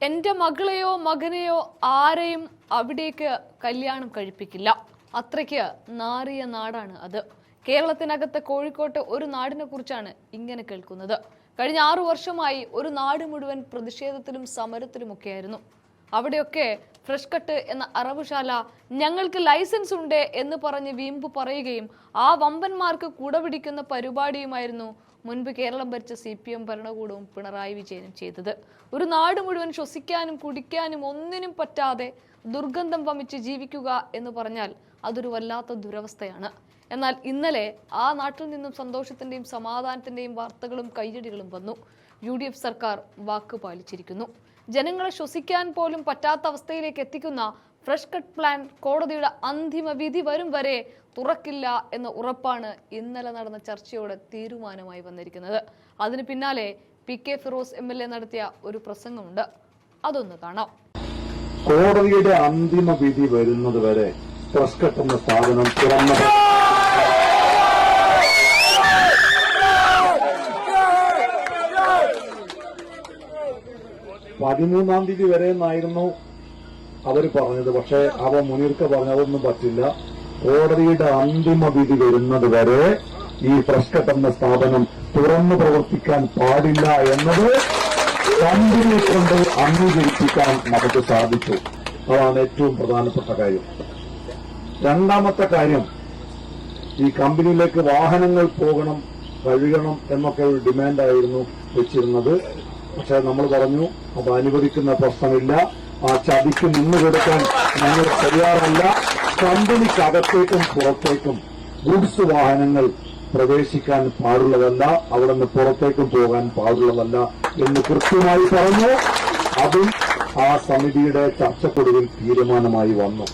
എൻ്റെ മകളെയോ മകനെയോ ആരെയും അവിടേക്ക് കല്യാണം കഴിപ്പിക്കില്ല. അത്രയ്ക്ക് നാറിയ നാടാണ് അത്. കേരളത്തിനകത്ത് കോഴിക്കോട്ട് ഒരു നാടിനെ കുറിച്ചാണ് ഇങ്ങനെ കേൾക്കുന്നത്. കഴിഞ്ഞ 6 വർഷമായി ഒരു നാട് മുഴുവൻ പ്രതിഷേധത്തിലും സമരത്തിലുമൊക്കെയായിരുന്നു. അവിടെയൊക്കെ ഫ്രഷ് കട്ട് എന്ന അറവുശാല ഞങ്ങൾക്ക് ലൈസൻസ് ഉണ്ട് എന്ന് പറഞ്ഞ് വീമ്പ് പറയുകയും ആ വമ്പന്മാർക്ക് കുടപിടിക്കുന്ന പരിപാടിയുമായിരുന്നു മുൻപ് കേരളം ഭരിച്ച CPM ഭരണകൂടവും പിണറായി വിജയനും ചെയ്തത്. ഒരു നാട് മുഴുവൻ ശ്വസിക്കാനും കുടിക്കാനും ഒന്നിനും പറ്റാതെ ദുർഗന്ധം വമിച്ച് ജീവിക്കുക എന്ന് പറഞ്ഞാൽ അതൊരു വല്ലാത്ത ദുരവസ്ഥയാണ്. എന്നാൽ ഇന്നലെ ആ നാട്ടിൽ നിന്നും സന്തോഷത്തിന്റെയും സമാധാനത്തിന്റെയും വാർത്തകളും കയ്യടികളും വന്നു. UDF സർക്കാർ വാക്ക് പാലിച്ചിരിക്കുന്നു. ജനങ്ങളെ ശ്വസിക്കാൻ പോലും പറ്റാത്ത അവസ്ഥയിലേക്ക് എത്തിക്കുന്ന ഫ്രഷ് കട്ട് പ്ലാൻ കോടതിയുടെ അന്തിമ വിധി വരും വരെ തുറക്കില്ല എന്ന ഉറപ്പാണ് ഇന്നലെ നടന്ന ചർച്ചയോടെ തീരുമാനമായി വന്നിരിക്കുന്നത്. അതിന് പിന്നാലെ PK ഫിറോസ് MLA നടത്തിയ ഒരു പ്രസംഗമുണ്ട്. അതൊന്ന് കാണാം. കോടതിയുടെ അന്തിമ വിധി വരുന്നത് വരെ ഫ്രഷ് കട്ട് എന്ന സ്ഥാപനം തുറന്നത് 13-ാം തീയതി വരെ എന്നായിരുന്നു അവർ പറഞ്ഞത്. പക്ഷെ അവ മുനീർക്ക് പറഞ്ഞതൊന്നും പറ്റില്ല. കോടതിയുടെ അന്തിമ വിധി വരുന്നത് വരെ ഈ ഫ്രഷ് കട്ട് എന്ന സ്ഥാപനം തുറന്നു പ്രവർത്തിക്കാൻ പാടില്ല എന്നത് കമ്പനിയെ കൊണ്ട് അംഗീകരിപ്പിക്കാൻ നമുക്ക് സാധിച്ചു. അതാണ് ഏറ്റവും പ്രധാനപ്പെട്ട കാര്യം. രണ്ടാമത്തെ കാര്യം, ഈ കമ്പനിയിലേക്ക് വാഹനങ്ങൾ പോകണം, കഴുകണം എന്നൊക്കെ ഒരു ഡിമാൻഡായിരുന്നു വെച്ചിരുന്നത്. പക്ഷെ നമ്മൾ പറഞ്ഞു അത് അനുവദിക്കുന്ന പ്രശ്നമില്ല, ആ ചതിക്ക് നിന്നുകൊടുക്കാൻ ഞങ്ങൾ തയ്യാറല്ല. കമ്പനിക്കകത്തേക്കും പുറത്തേക്കും ഗുഡ്സ് വാഹനങ്ങൾ പ്രവേശിക്കാൻ പാടുള്ളതല്ല, അവിടെ നിന്ന് പുറത്തേക്കും പോകാൻ പാടുള്ളതല്ല എന്ന് കൃത്യമായി പറഞ്ഞു. അതും ആ സമിതിയുടെ ചർച്ചക്കൊടുവിൽ തീരുമാനമായി വന്നു.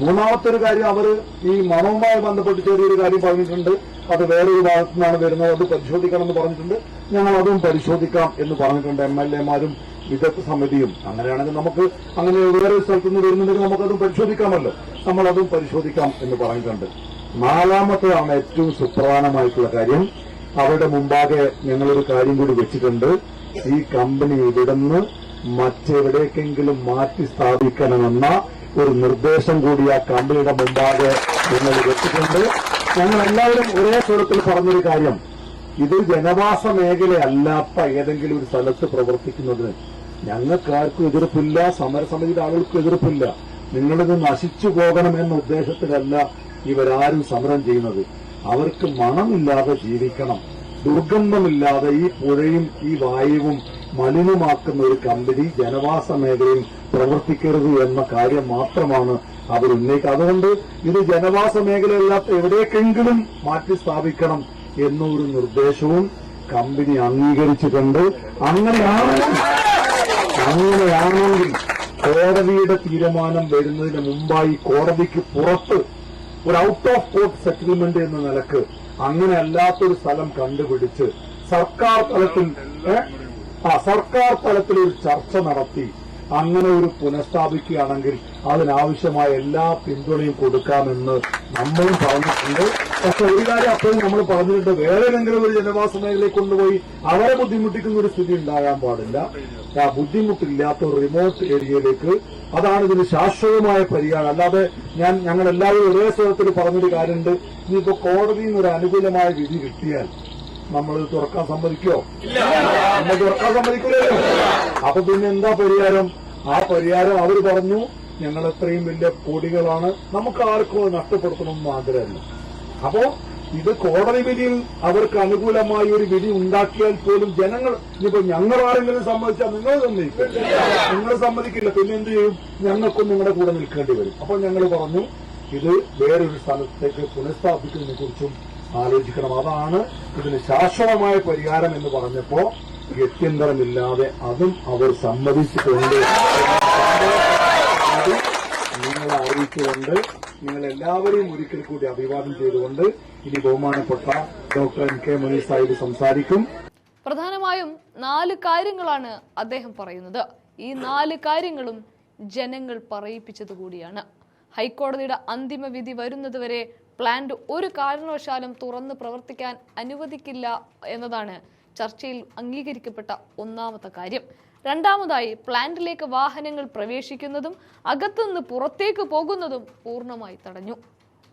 മൂന്നാമത്തെ ഒരു കാര്യം, അവർ ഈ മണവുമായി ബന്ധപ്പെട്ട് ചെറിയൊരു കാര്യം പറഞ്ഞിട്ടുണ്ട്. അത് വേറൊരു ഭാഗത്തു നിന്നാണ് വരുന്നത്, അത് പരിശോധിക്കണമെന്ന് പറഞ്ഞിട്ടുണ്ട്. ഞങ്ങൾ അതും പരിശോധിക്കാം എന്ന് പറഞ്ഞിട്ടുണ്ട്. MLA-മാരും വിദഗ്ധ സമിതിയും. അങ്ങനെയാണെങ്കിൽ നമുക്ക് അങ്ങനെ വേറെ സ്ഥലത്തു നിന്ന് വരുന്നുണ്ടെങ്കിൽ നമുക്കതും പരിശോധിക്കാമല്ലോ. നമ്മളതും പരിശോധിക്കാം എന്ന് പറഞ്ഞിട്ടുണ്ട്. നാലാമത്തേതാണ് ഏറ്റവും സുപ്രധാനമായിട്ടുള്ള കാര്യം. അവരുടെ മുമ്പാകെ ഞങ്ങളൊരു കാര്യം കൂടി വെച്ചിട്ടുണ്ട്. ഈ കമ്പനി ഇവിടുന്ന് മറ്റെവിടേക്കെങ്കിലും മാറ്റി സ്ഥാപിക്കണമെന്ന ഒരു നിർദ്ദേശം കൂടി ആ കമ്പനിയുടെ മുമ്പാകെ ഞങ്ങൾ വെച്ചിട്ടുണ്ട്. ഞങ്ങൾ എല്ലാവരും ഒരേ സ്വരത്തിൽ പറഞ്ഞൊരു കാര്യം, ഇത് ജനവാസ മേഖലയല്ലാത്ത ഏതെങ്കിലും ഒരു സ്ഥലത്ത് പ്രവർത്തിക്കുന്നതിന് ഞങ്ങൾക്കാർക്കും എതിർപ്പില്ല, സമരസമിതിയുടെ ആളുകൾക്കും എതിർപ്പില്ല. നിങ്ങളിത് നശിച്ചു പോകണം എന്ന ഉദ്ദേശത്തിലല്ല ഇവരാരും സമരം ചെയ്യുന്നത്. അവർക്ക് മണമില്ലാതെ ജീവിക്കണം, ദുർഗന്ധമില്ലാതെ ഈ പുഴയും ഈ വായുവും മലിനമാക്കുന്ന ഒരു കമ്പനി ജനവാസ മേഖലയിൽ പ്രവർത്തിക്കരുത് എന്ന കാര്യം മാത്രമാണ് അവർ ഉന്നയിക്കുക. അതുകൊണ്ട് ഇത് ജനവാസ മേഖലയല്ലാത്ത എവിടേക്കെങ്കിലും മാറ്റി സ്ഥാപിക്കണം എന്നൊരു നിർദ്ദേശവും കമ്പനി അംഗീകരിച്ചിട്ടുണ്ട്. അങ്ങനെയാണെങ്കിൽ കോടതിയുടെ തീരുമാനം വരുന്നതിന് മുമ്പായി കോടതിക്ക് പുറത്ത് ഒരു ഔട്ട് ഓഫ് കോർട്ട് സെറ്റിൽമെന്റ് എന്ന നിലക്ക് അങ്ങനെ അല്ലാത്തൊരു സ്ഥലം കണ്ടുപിടിച്ച് സർക്കാർ തലത്തിൽ ഒരു ചർച്ച നടത്തി അങ്ങനെ ഒരു പുനഃസ്ഥാപിക്കുകയാണെങ്കിൽ അതിനാവശ്യമായ എല്ലാ പിന്തുണയും കൊടുക്കാമെന്ന് നമ്മളും പറഞ്ഞിട്ടുണ്ട്. പക്ഷെ ഒരു കാര്യം അപ്പോഴും നമ്മൾ പറഞ്ഞിട്ടുണ്ട്, വേറെ ഏതെങ്കിലും ഒരു ജനവാസ മേഖലയിൽ കൊണ്ടുപോയി അവരെ ബുദ്ധിമുട്ടിക്കുന്ന ഒരു സ്ഥിതി ഉണ്ടാകാൻ പാടില്ല. ആ ബുദ്ധിമുട്ടില്ലാത്ത ഒരു റിമോട്ട് ഏരിയയിലേക്ക്, അതാണ് ഇതിന് ശാശ്വതമായ പരിഹാരം. അല്ലാതെ ഞങ്ങൾ എല്ലാവരും ഒരേ സ്വരത്തിൽ പറഞ്ഞൊരു കാര്യമുണ്ട്, ഇനിയിപ്പോ കോടതിയിൽ നിന്ന് ഒരു അനുകൂലമായ വിധി കിട്ടിയാൽ നമ്മൾ തുറക്കാൻ സമ്മതിക്കോ? നമ്മൾ തുറക്കാൻ സമ്മതിക്കില്ലല്ലോ. അപ്പൊ പിന്നെ എന്താ പരിഹാരം? ആ പരിഹാരം അവർ പറഞ്ഞു, ഞങ്ങൾ എത്രയും വലിയ കോടികളാണ്, നമുക്ക് ആർക്കും അത് നഷ്ടപ്പെടുത്തണമെന്ന് ആഗ്രഹമില്ല. അപ്പോ ഇത് കോടതി വിധിയിൽ അവർക്ക് അനുകൂലമായ ഒരു വിധി ഉണ്ടാക്കിയാൽ പോലും ജനങ്ങൾ, ഇനിയിപ്പോ ഞങ്ങൾ ആരെങ്കിലും സമ്മതിച്ചാൽ നിങ്ങൾ സമ്മതിക്കില്ല, നിങ്ങൾ സമ്മതിക്കില്ല, പിന്നെ എന്ത് ചെയ്യും? ഞങ്ങൾക്കും നിങ്ങളുടെ കൂടെ നിൽക്കേണ്ടി വരും. അപ്പോൾ ഞങ്ങൾ പറഞ്ഞു ഇത് വേറൊരു സ്ഥലത്തേക്ക് പുനഃസ്ഥാപിക്കുന്നതിനെ കുറിച്ചും ആലോചിക്കണം. അതാണ് ഇതിന് ശാശ്വതമായ പരിഹാരം എന്ന് പറഞ്ഞപ്പോ ഗത്യന്തരമില്ലാതെ അതും അവർ സമ്മതിച്ചിട്ടുണ്ട്. നിങ്ങളെ അറിയിച്ചുകൊണ്ട് നിങ്ങൾ എല്ലാവരെയും ഒരിക്കൽ കൂടി അഭിവാദം ചെയ്തുകൊണ്ട് ഇനി ബഹുമാനപ്പെട്ട ഡോക്ടർ MK മുനീർ സാഹിബ് സംസാരിക്കും. പ്രധാനമായും 4 കാര്യങ്ങളാണ് അദ്ദേഹം പറയുന്നത്. ഈ 4 കാര്യങ്ങളും ജനങ്ങൾ പറയിപ്പിച്ചത് കൂടിയാണ്. ഹൈക്കോടതിയുടെ അന്തിമ വിധി വരുന്നതുവരെ പ്ലാന്റ് ഒരു കാരണവശാലും തുറന്ന് പ്രവർത്തിക്കാൻ അനുവദിക്കില്ല എന്നതാണ് ചർച്ചയിൽ അംഗീകരിക്കപ്പെട്ട ഒന്നാമത്തെ കാര്യം. രണ്ടാമതായി പ്ലാന്റിലേക്ക് വാഹനങ്ങൾ പ്രവേശിക്കുന്നതും അകത്തുനിന്ന് പുറത്തേക്ക് പോകുന്നതും പൂർണ്ണമായി തടഞ്ഞു.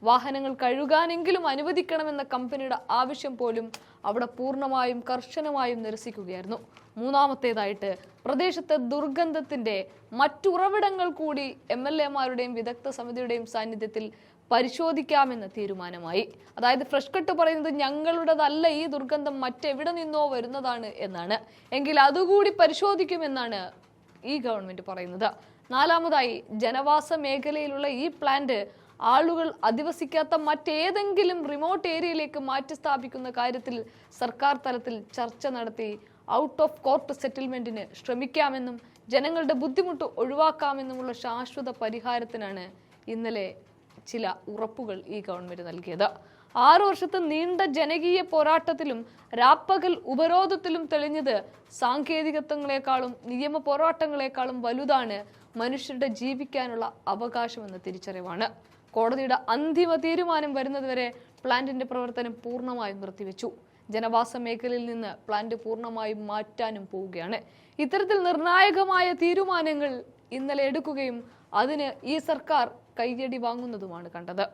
വാഹനങ്ങൾ കഴുകാനെങ്കിലും അനുവദിക്കണമെന്ന കമ്പനിയുടെ ആവശ്യം പോലും അവിടെ പൂർണ്ണമായും കർശനമായും നിരസിക്കുകയായിരുന്നു. മൂന്നാമത്തേതായിട്ട് പ്രദേശത്തെ ദുർഗന്ധത്തിന്റെ മറ്റുറവിടങ്ങൾ കൂടി MLA-മാരുടെയും വിദഗ്ധ സമിതിയുടെയും സാന്നിധ്യത്തിൽ പരിശോധിക്കാമെന്ന തീരുമാനമായി. അതായത് ഫ്രഷ് കട്ട് പറയുന്നത് ഞങ്ങളുടേതല്ല ഈ ദുർഗന്ധം, മറ്റെവിടെ നിന്നോ വരുന്നതാണ് എന്നാണ്. എങ്കിൽ അതുകൂടി പരിശോധിക്കുമെന്നാണ് ഈ ഗവൺമെന്റ് പറയുന്നത്. നാലാമതായി ജനവാസ മേഖലയിലുള്ള ഈ പ്ലാന്റ് ആളുകൾ അധിവസിക്കാത്ത മറ്റേതെങ്കിലും റിമോട്ട് ഏരിയയിലേക്ക് മാറ്റി സ്ഥാപിക്കുന്ന കാര്യത്തിൽ സർക്കാർ തലത്തിൽ ചർച്ച നടത്തി ഔട്ട് ഓഫ് കോർട്ട് സെറ്റിൽമെന്റിന് ശ്രമിക്കാമെന്നും ജനങ്ങളുടെ ബുദ്ധിമുട്ട് ഒഴിവാക്കാമെന്നുമുള്ള ശാശ്വത പരിഹാരത്തിനാണ് ഇന്നലെ ചില ഉറപ്പുകൾ ഈ ഗവൺമെന്റ് നൽകിയത്. 6 വർഷത്തെ നീണ്ട ജനകീയ പോരാട്ടത്തിലും രാപ്പകൽ ഉപരോധത്തിലും തെളിഞ്ഞത് സാങ്കേതികത്വങ്ങളെക്കാളും നിയമ പോരാട്ടങ്ങളെക്കാളും വലുതാണ് മനുഷ്യരുടെ ജീവിക്കാനുള്ള അവകാശമെന്ന തിരിച്ചറിവാണ്. കോടതിയുടെ അന്തിമ തീരുമാനം വരുന്നതുവരെ പ്ലാന്റിന്റെ പ്രവർത്തനം പൂർണ്ണമായും നിർത്തിവെച്ചു. ജനവാസ മേഖലയിൽ നിന്ന് പ്ലാന്റ് പൂർണ്ണമായും മാറ്റാനും പോവുകയാണ്. ഇത്തരത്തിൽ നിർണായകമായ തീരുമാനങ്ങൾ ഇന്നലെ എടുക്കുകയും അതിന് ഈ സർക്കാർ കൈയടി വാങ്ങുന്നതുമാണ് കണ്ടത്.